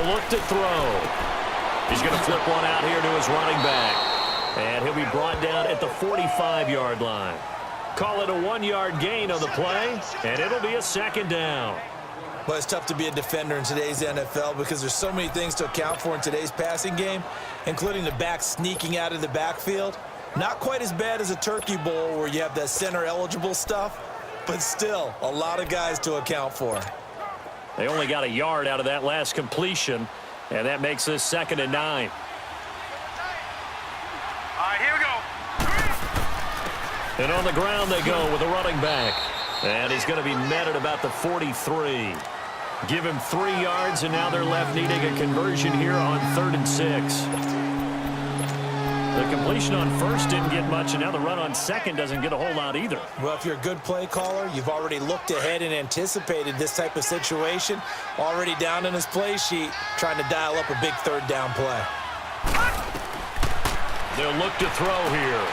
They'll look to throw. He's going to flip one out here to his running back. And he'll be brought down at the 45-yard line. Call it a 1-yard gain on the play, and it'll be a second down. Well, it's tough to be a defender in today's NFL because there's so many things to account for in today's passing game, including the back sneaking out of the backfield. Not quite as bad as a turkey bowl where you have that center-eligible stuff, but still a lot of guys to account for. They only got a yard out of that last completion, and that makes this 2nd and 9. All right, here we go. And on the ground they go with a running back. And he's going to be met at about the 43. Give him 3 yards, and now they're left needing a conversion here on 3rd and 6. The completion on first didn't get much, and now the run on second doesn't get a whole lot either. Well, if you're a good play caller, you've already looked ahead and anticipated this type of situation. Already down in his play sheet, trying to dial up a big 3rd down play. They'll look to throw here.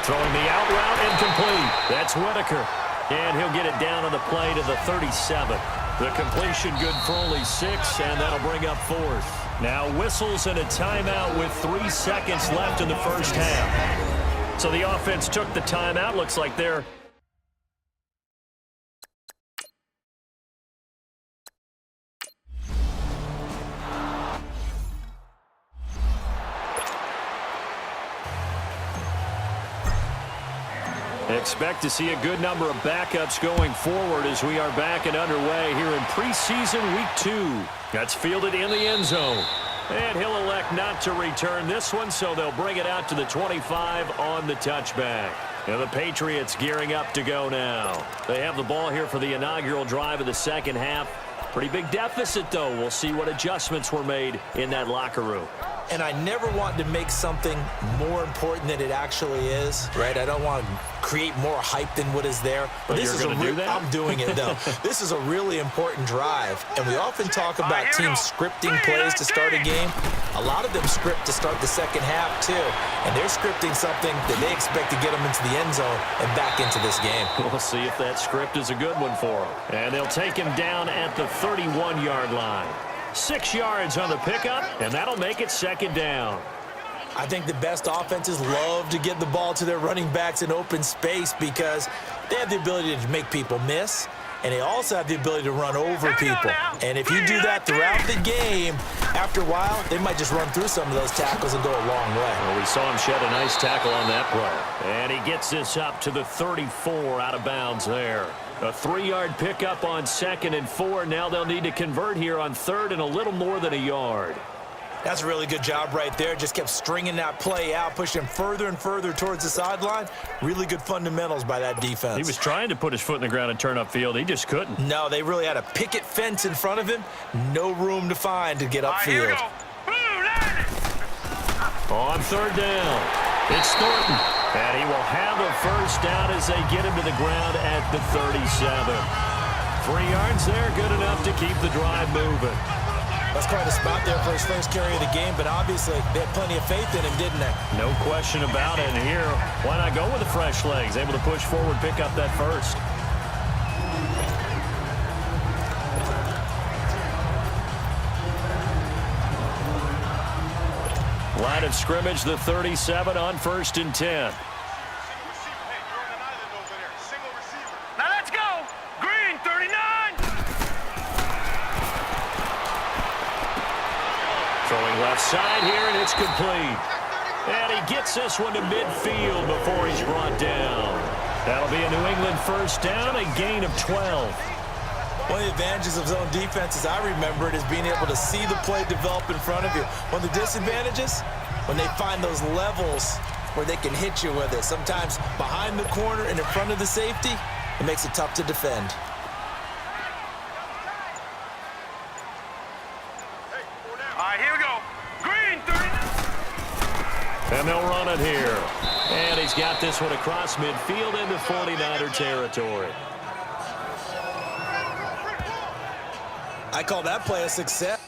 Throwing the out route incomplete. That's Whitaker. And he'll get it down on the play to the 37. The completion good for only 6, and that'll bring up 4th. Now whistles and a timeout with 3 seconds left in the first half. So the offense took the timeout. Looks like they're expect to see a good number of backups going forward as we are back and underway here in preseason week 2. That's fielded in the end zone. And he'll elect not to return this one, so they'll bring it out to the 25 on the touchback. Now the Patriots gearing up to go now. They have the ball here for the inaugural drive of the second half. Pretty big deficit, though. We'll see what adjustments were made in that locker room. And I never want to make something more important than it actually is, right? I don't want to create more hype than what is there. But this you're is going to do that? I'm doing it, though. This is a really important drive. And we often talk about teams scripting plays to start a game. A lot of them script to start the second half, too. And they're scripting something that they expect to get them into the end zone and back into this game. We'll see if that script is a good one for them. And they'll take him down at the 31-yard line. 6 yards on the pickup, and that'll make it second down. I think the best offenses love to get the ball to their running backs in open space because they have the ability to make people miss, and they also have the ability to run over people. And if you do that throughout the game, after a while, they might just run through some of those tackles and go a long way. Well, we saw him shed a nice tackle on that play. And he gets this up to the 34 out of bounds there. A 3-yard pickup on 2nd and 4. Now they'll need to convert here on 3rd and a little more than a yard. That's a really good job right there. Just kept stringing that play out, pushing him further and further towards the sideline. Really good fundamentals by that defense. He was trying to put his foot in the ground and turn upfield. He just couldn't. No, they really had a picket fence in front of him. No room to find to get upfield. On 3rd down, it's Thornton. And he will have a first down as they get him to the ground at the 37. 3 yards there, good enough to keep the drive moving. That's quite a spot there for his first carry of the game, but obviously they had plenty of faith in him, didn't they? No question about it. And here, why not go with the fresh legs? Able to push forward, pick up that first. Line of scrimmage, the 37 on 1st and 10. Now let's go. Green, 39. Throwing left side here, and it's complete. And he gets this one to midfield before he's brought down. That'll be a New England first down, a gain of 12. One of the advantages of zone defense, as I remember it, is being able to see the play develop in front of you. One of the disadvantages, when they find those levels where they can hit you with it. Sometimes behind the corner and in front of the safety, it makes it tough to defend. All right, here we go. Green, 30. And they'll run it here. And he's got this one across midfield into 49er territory. I call that play a success.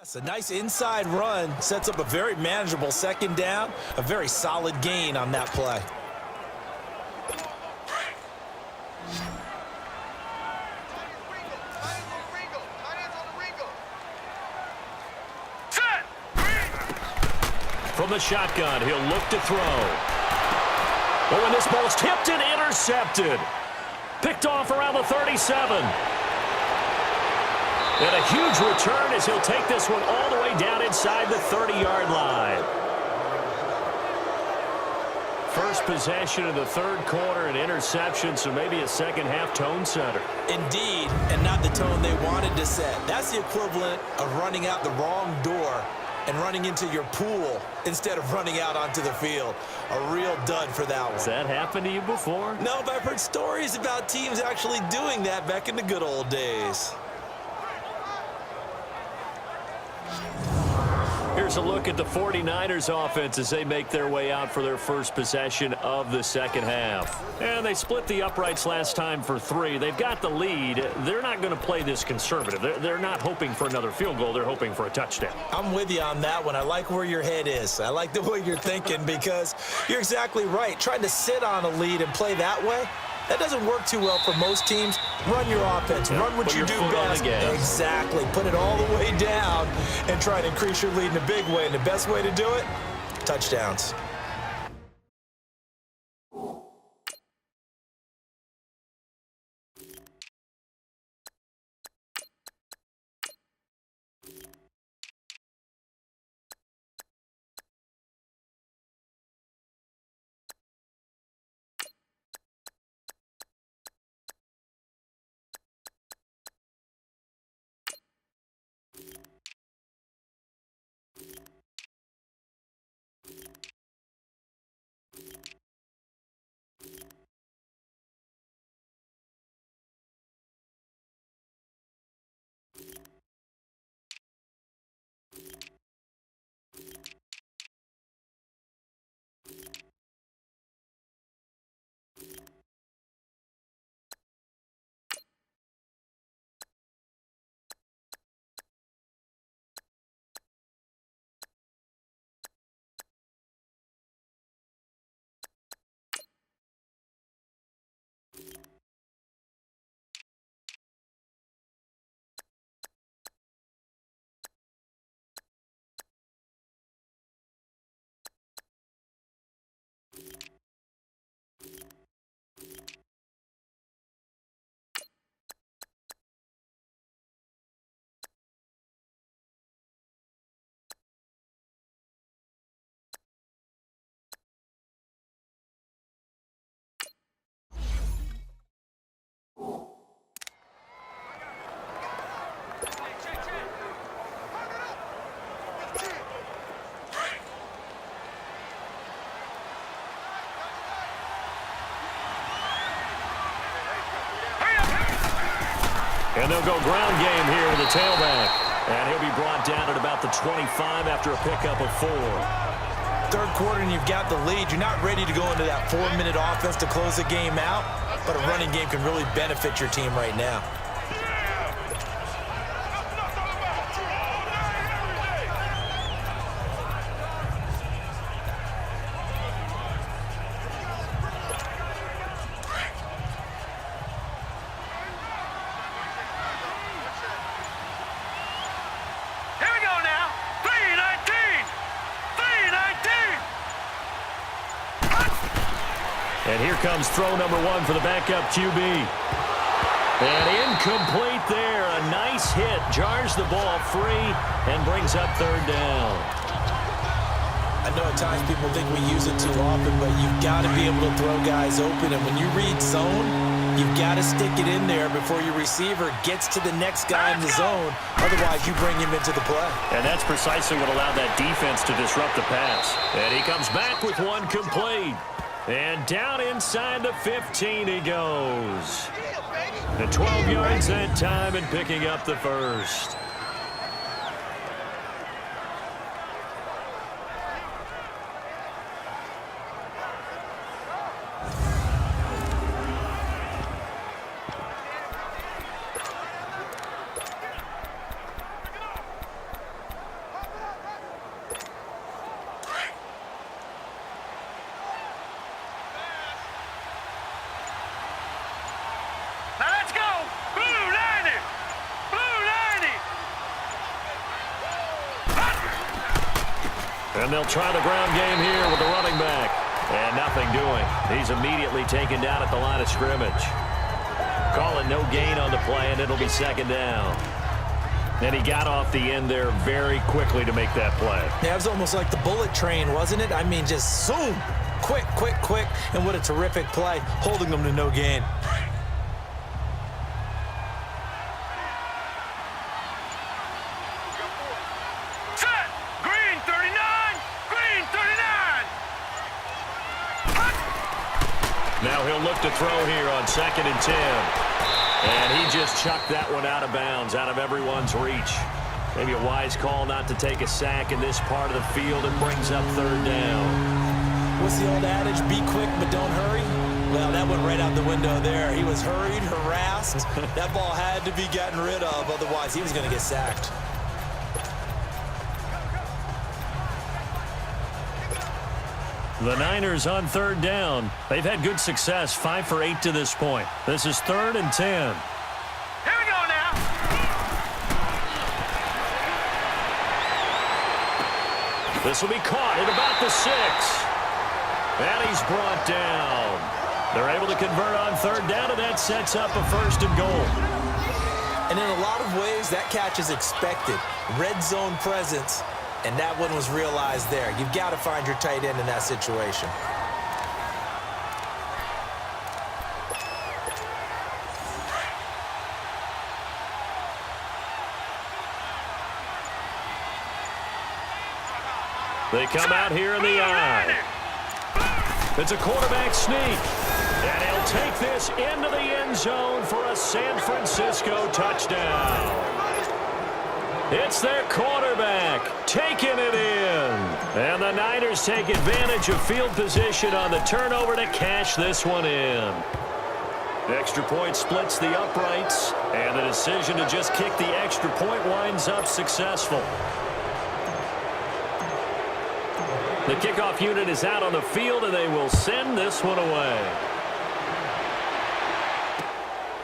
It's a nice inside run, sets up a very manageable second down, a very solid gain on that play. From the shotgun, he'll look to throw. Oh, and this ball's tipped and intercepted. Picked off around the 37. And a huge return as he'll take this one all the way down inside the 30-yard line. First possession of the third quarter, an interception, so maybe a second-half tone setter. Indeed, and not the tone they wanted to set. That's the equivalent of running out the wrong door and running into your pool instead of running out onto the field. A real dud for that one. Has that happened to you before? No, but I've heard stories about teams actually doing that back in the good old days. Here's a look at the 49ers offense as they make their way out for their first possession of the second half. And they split the uprights last time for 3. They've got the lead. They're not going to play this conservative. They're not hoping for another field goal. They're hoping for a touchdown. I'm with you on that one. I like where your head is. I like the way you're thinking because you're exactly right. Trying to sit on a lead and play that way, that doesn't work too well for most teams. Run your offense. Run what you do best. Exactly. Put it all the way down and try to increase your lead in a big way. And the best way to do it, touchdowns. And they'll go ground game here with the tailback. And he'll be brought down at about the 25 after a pickup of 4. Third quarter and you've got the lead. You're not ready to go into that 4-minute offense to close the game out, but a running game can really benefit your team right now. And here comes throw number 1 for the backup QB. And incomplete there. A nice hit. Jars the ball free and brings up third down. I know at times people think we use it too often, but you've got to be able to throw guys open. And when you read zone, you've got to stick it in there before your receiver gets to the next guy in the zone. Otherwise, you bring him into the play. And that's precisely what allowed that defense to disrupt the pass. And he comes back with one complete. And down inside the 15 he goes. The 12 yards that time and picking up the first. And they'll try the ground game here with the running back. And nothing doing. He's immediately taken down at the line of scrimmage. Call it no gain on the play, and it'll be second down. And he got off the end there very quickly to make that play. Yeah, it was almost like the bullet train, wasn't it? I mean, just zoom. Quick, quick, quick. And what a terrific play, holding them to no gain. Set. Green 39. Green 39. Now he'll look to throw here on 2nd and 10. And he just chucked that one out of bounds, out of everyone's reach. Maybe a wise call not to take a sack in this part of the field. It brings up 3rd down. What's the old adage, be quick but don't hurry? Well, that went right out the window there. He was hurried, harassed. That ball had to be gotten rid of, otherwise he was going to get sacked. The Niners on 3rd down. They've had good success, 5 for 8 to this point. This is 3rd and 10. Here we go now. This will be caught at about the 6. And he's brought down. They're able to convert on 3rd down, and that sets up a 1st and goal. And in a lot of ways, that catch is expected. Red zone presence. And that one was realized there. You've got to find your tight end in that situation. They come out here in the eye. It's a quarterback sneak. And he'll take this into the end zone for a San Francisco touchdown. It's their quarterback taking it in. And the Niners take advantage of field position on the turnover to cash this one in. Extra point splits the uprights, and the decision to just kick the extra point winds up successful. The kickoff unit is out on the field, and they will send this one away.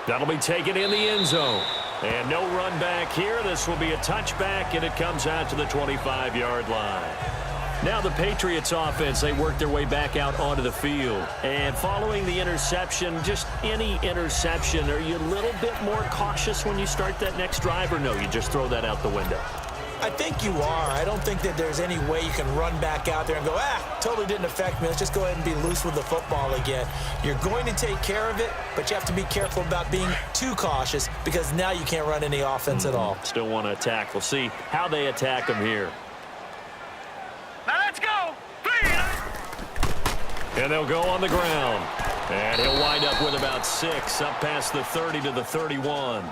That'll be taken in the end zone. And no run back here. This will be a touchback, and it comes out to the 25-yard line. Now the Patriots offense, they work their way back out onto the field. And following the interception, just any interception, are you a little bit more cautious when you start that next drive, or no, you just throw that out the window? I think you are. I don't think that there's any way you can run back out there and go, totally didn't affect me. Let's just go ahead and be loose with the football again. You're going to take care of it, but you have to be careful about being too cautious because now you can't run any offense at all. Still want to attack. We'll see how they attack them here. Now let's go. 3. And they'll go on the ground. And he'll wind up with about 6 up past the 30 to the 31.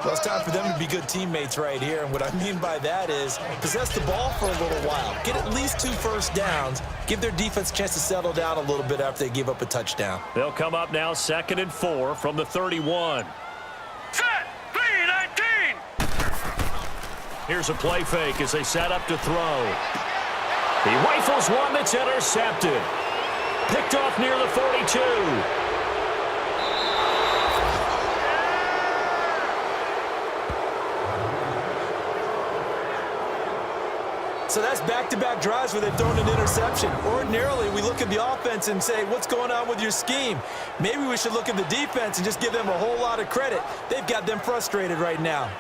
Well, it's time for them to be good teammates right here. And what I mean by that is possess the ball for a little while. Get at least 2 first downs. Give their defense a chance to settle down a little bit after they give up a touchdown. They'll come up now 2nd and 4 from the 31. Set. 3-19. Here's a play fake as they set up to throw. He rifles one that's intercepted. Picked off near the 42. So that's back-to-back drives where they've thrown an interception. Ordinarily, we look at the offense and say, what's going on with your scheme? Maybe we should look at the defense and just give them a whole lot of credit. They've got them frustrated right now.